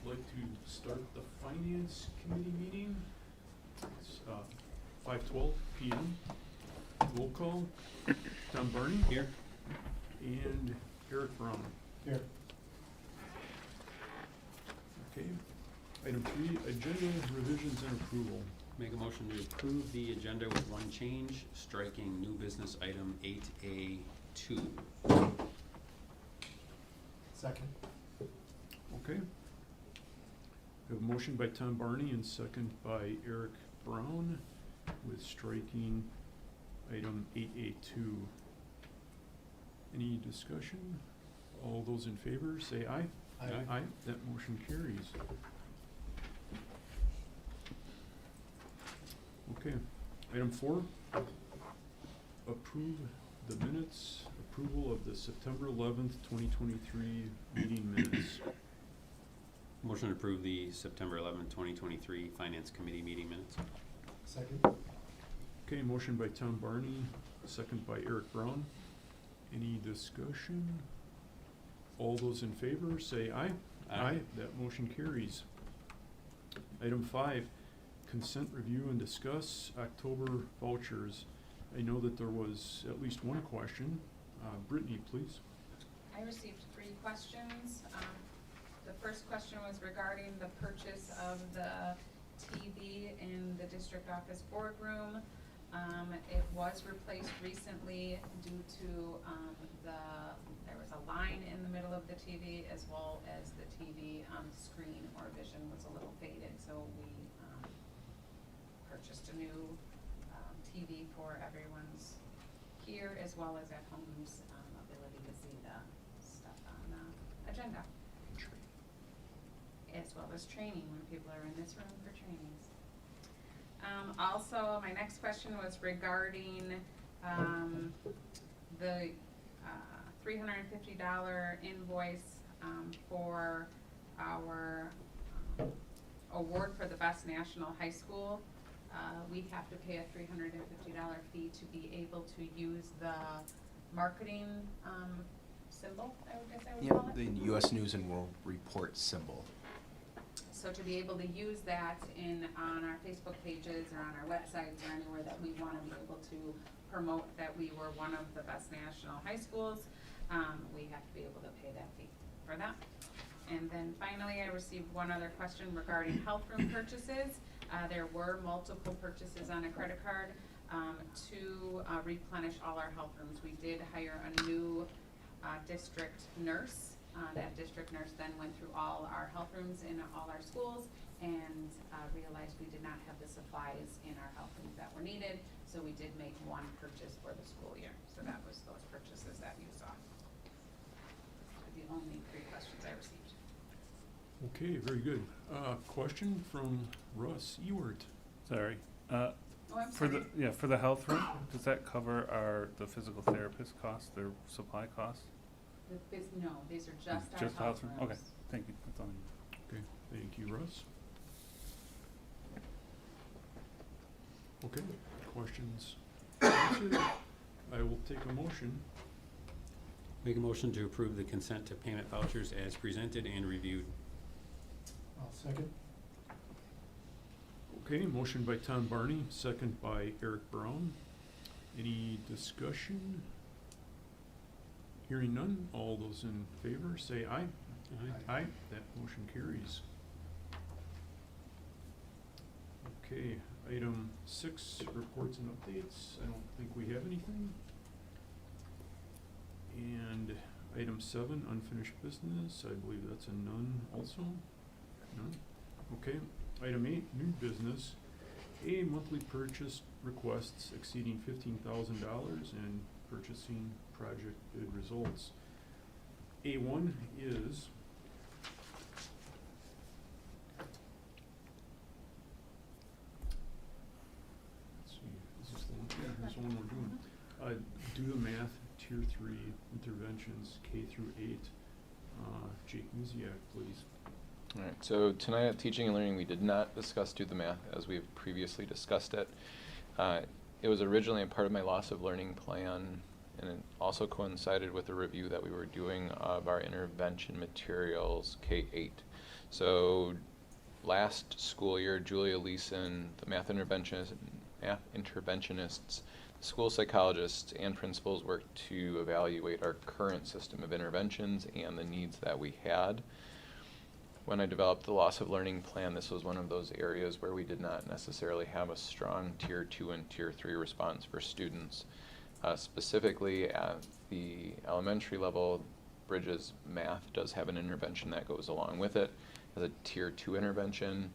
like to start the Finance Committee meeting. It's 5:12 p.m. Roll call. Tom Barney. Here. And Eric Brown. Here. Okay. Item 3, agenda revisions and approval. Make a motion to approve the agenda with one change, striking new business item 8A2. Second. Okay. We have a motion by Tom Barney and second by Eric Brown with striking item 8A2. Any discussion? All those in favor say aye. Aye. Aye. That motion carries. Okay. Item 4, approve the minutes, approval of the September 11th, 2023 meeting minutes. Motion to approve the September 11, 2023 Finance Committee meeting minutes. Second. Okay, motion by Tom Barney, second by Eric Brown. Any discussion? All those in favor say aye. Aye. That motion carries. Item 5, consent review and discuss October vouchers. I know that there was at least one question. Brittany, please. I received 3 questions. The first question was regarding the purchase of the TV in the district office boardroom. It was replaced recently due to there was a line in the middle of the TV, as well as the TV screen or vision was a little faded, so we purchased a new TV for everyone's here as well as at home's ability to see the stuff on the agenda, as well as training when people are in this room for trainings. Also, my next question was regarding the $350 invoice for our award for the best national high school. We have to pay a $350 fee to be able to use the marketing symbol, I guess I would call it. The U.S. News and World Report symbol. So to be able to use that on our Facebook pages or on our websites or anywhere that we want to be able to promote that we were one of the best national high schools, we have to be able to pay that fee for that. And then finally, I received one other question regarding health room purchases. There were multiple purchases on a credit card to replenish all our health rooms. We did hire a new district nurse. That district nurse then went through all our health rooms in all our schools and realized we did not have the supplies in our health rooms that were needed, so we did make one purchase for the school year. So that was those purchases that you saw. The only 3 questions I received. Okay, very good. Question from Russ Ewart. Sorry. Oh, I'm For sorry. for the health room, does that cover the physical therapist costs, their supply costs? No, these are just our health rooms. Okay, thank you. That's all I need. Okay, thank you, Russ. Okay, questions answered. I will take a motion. Make a motion to approve the consent to payment vouchers as presented and reviewed. I'll second. Okay, motion by Tom Barney, second by Eric Brown. Any discussion? Hearing none, all those in favor say aye. Aye. That motion carries. Okay, item 6, reports and updates. I don't think we have anything. And item 7, unfinished business. I believe that's a none also. None. Okay, item 8, new business. A monthly purchase requests exceeding $15,000 and purchasing project bid results. A1 is let's see, is this the one? Yeah, here's the one we're doing. Do the math, tier 3 interventions, K through 8. Jake Muziak, please. All right, so tonight at Teaching and Learning, we did not discuss Do the Math as we have previously discussed it. It was originally a part of my loss of learning plan, and it also coincided with a review that we were doing of our intervention materials K-8. So last school year, Julia Leeson, the math interventionists, school psychologists, and principals worked to evaluate our current system of interventions and the needs that we had. When I developed the loss of learning plan, this was one of those areas where we did not necessarily have a strong Tier 2 and Tier 3 response for students. Specifically at the elementary level, Bridges Math does have an intervention that goes along with it as a Tier 2 intervention.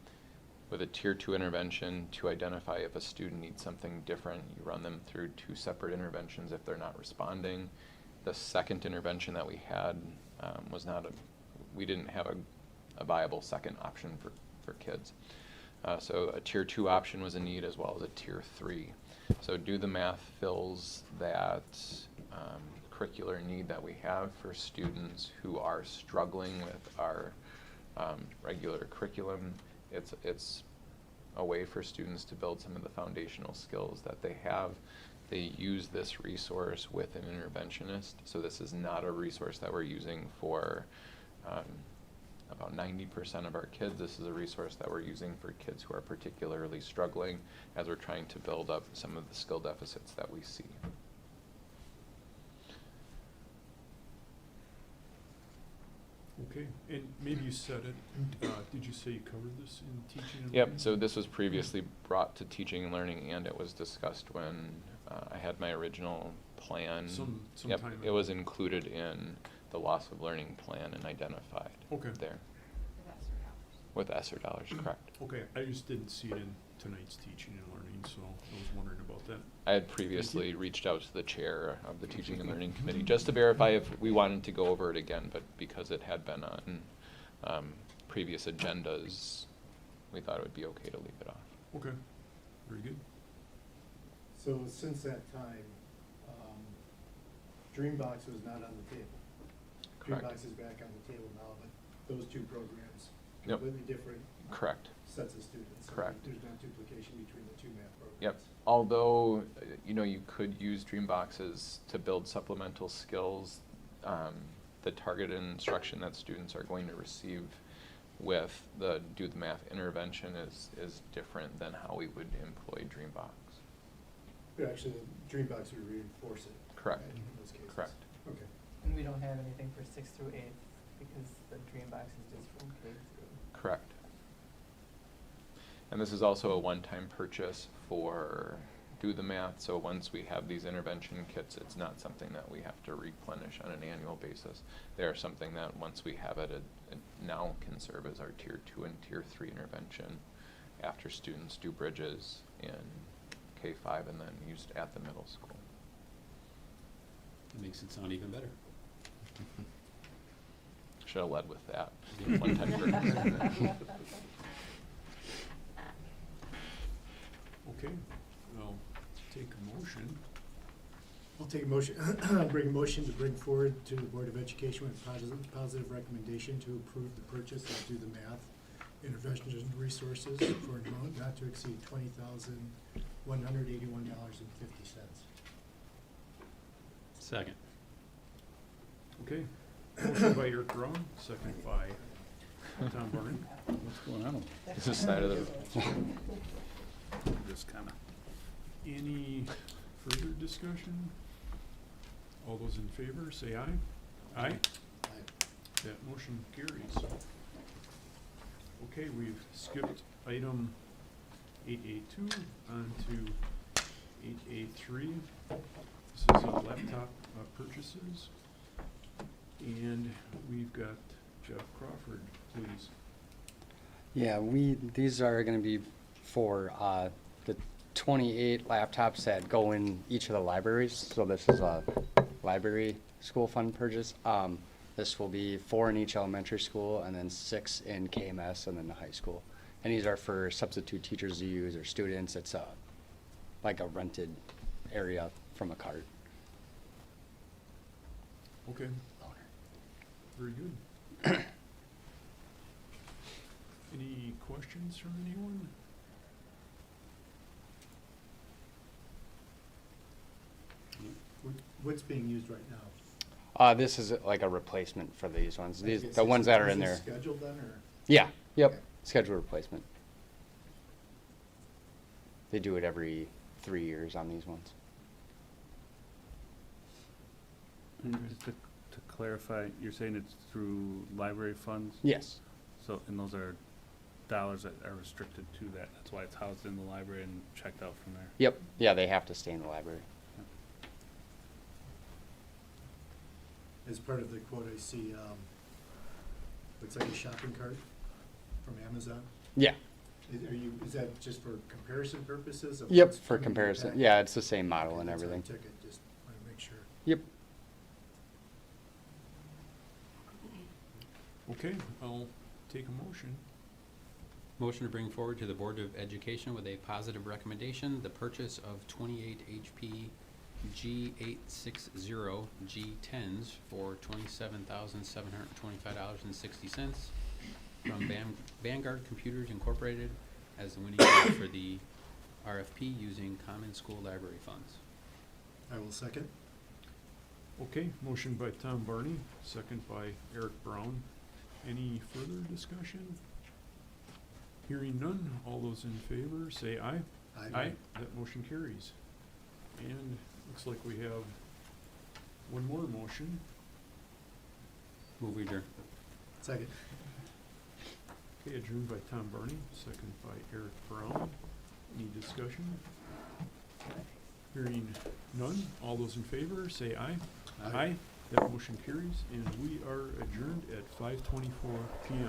With a Tier 2 intervention, to identify if a student needs something different, you run them through 2 separate interventions if they're not responding. The second intervention that we had we didn't have a viable second option for kids. So a Tier 2 option was a need as well as a Tier 3. So Do the Math fills that curricular need that we have for students who are struggling with our regular curriculum. It's a way for students to build some of the foundational skills that they have. They use this resource with an interventionist, so this is not a resource that we're using for about 90% of our kids. This is a resource that we're using for kids who are particularly struggling as we're trying to build up some of the skill deficits that we see. Okay, and maybe you said it, did you say you covered this in teaching and Yep, learning? so this was previously brought to teaching and learning, and it was discussed when I had my original plan. Some Yep, time it ago. was included in the loss of learning plan and identified Okay. there That's $3. with ESSER dollars, correct. Okay, I just didn't see it in tonight's teaching and learning, so I was wondering about that. I had previously reached out to the chair of the Teaching and Learning Committee just to verify if we wanted to go over it again, but because it had been on previous agendas, we thought it would be okay to leave it off. Okay, very good. So since that time, Dreambox was not on the table. Correct. Dreambox is back on the table now, but those 2 programs, Yep. completely different Correct. sets of students. So Correct. There's no duplication between the 2 math programs. Yep. Although, you could use Dreamboxes to build supplemental skills, the targeted instruction that students are going to receive with the Do the Math intervention is different than how we would employ Dreambox. But actually, Dreambox would reinforce it. Correct. right, in those cases. Correct. Okay. And we don't have anything for 6th through 8th because the Dreambox is just from K through. Correct. And this is also a one-time purchase for Do the Math, so once we have these intervention kits, it's not something that we have to replenish on an annual basis. They are something that once we have it now can serve as our Tier 2 and Tier 3 intervention after students do Bridges in K-5 and then used at the middle school. It makes it sound even better. Should have led with that. Yeah. One-time purchase. Okay, I'll take a motion. I'll take a motion, bring a motion to bring forward to the Board of Education with positive recommendation to approve the purchase of Do the Math intervention resources for an amount not to exceed $20,181.50. Second. Okay, motion by Eric Braun, second by Tom Barney. What's going on? This is side of the. Just kinda. Any further discussion? All those in favor, say aye. Aye. That motion carries. Okay, we've skipped item 8A2 onto 8A3. This is laptop purchases. And we've got Jeff Crawford, please. Yeah, these are gonna be for, the 28 laptops that go in each of the libraries, so this is a library school fund purchase. This will be 4 in each elementary school and then 6 in KMS and then the high school. And these are for substitute teachers to use or students. It's like a rented area from a cart. Okay, very good. Any questions from anyone? What's being used right now? This is like a replacement for these ones. Like These, it's the ones that are in is it there. scheduled then, or? Yeah, yep, Okay. scheduled replacement. They do it every 3 years on these ones. And just to clarify, you're saying it's through library funds? Yes, So, and those are dollars that are restricted to that, that's why it's housed in the library and checked out from there? yep, yeah, they have to stay in the library. As part of the quote, I see, looks like a shopping cart from Amazon. Yeah, Is that just for comparison purposes? of yep, what's for coming in the comparison, package? yeah, it's the same model Okay, and that's what I everything. took it, just wanna make sure. Yep. Okay, I'll take a motion. Motion to bring forward to the Board of Education with a positive recommendation, the purchase of 28 HP G860 G10s for $27,725.60 from Vanguard Computers Incorporated as the winning bid for the RFP using common school library funds. I will second. Okay, motion by Tom Barney, second by Eric Brown. Any further discussion? Hearing none, all those in favor say aye. That motion carries. And looks like we have one more motion. Move adjourn. Second. Okay, adjourned by Tom Barney, second by Eric Brown. Any discussion? Hearing none, all those in favor say aye. Aye. That motion carries, and we are adjourned at 5:24 PM.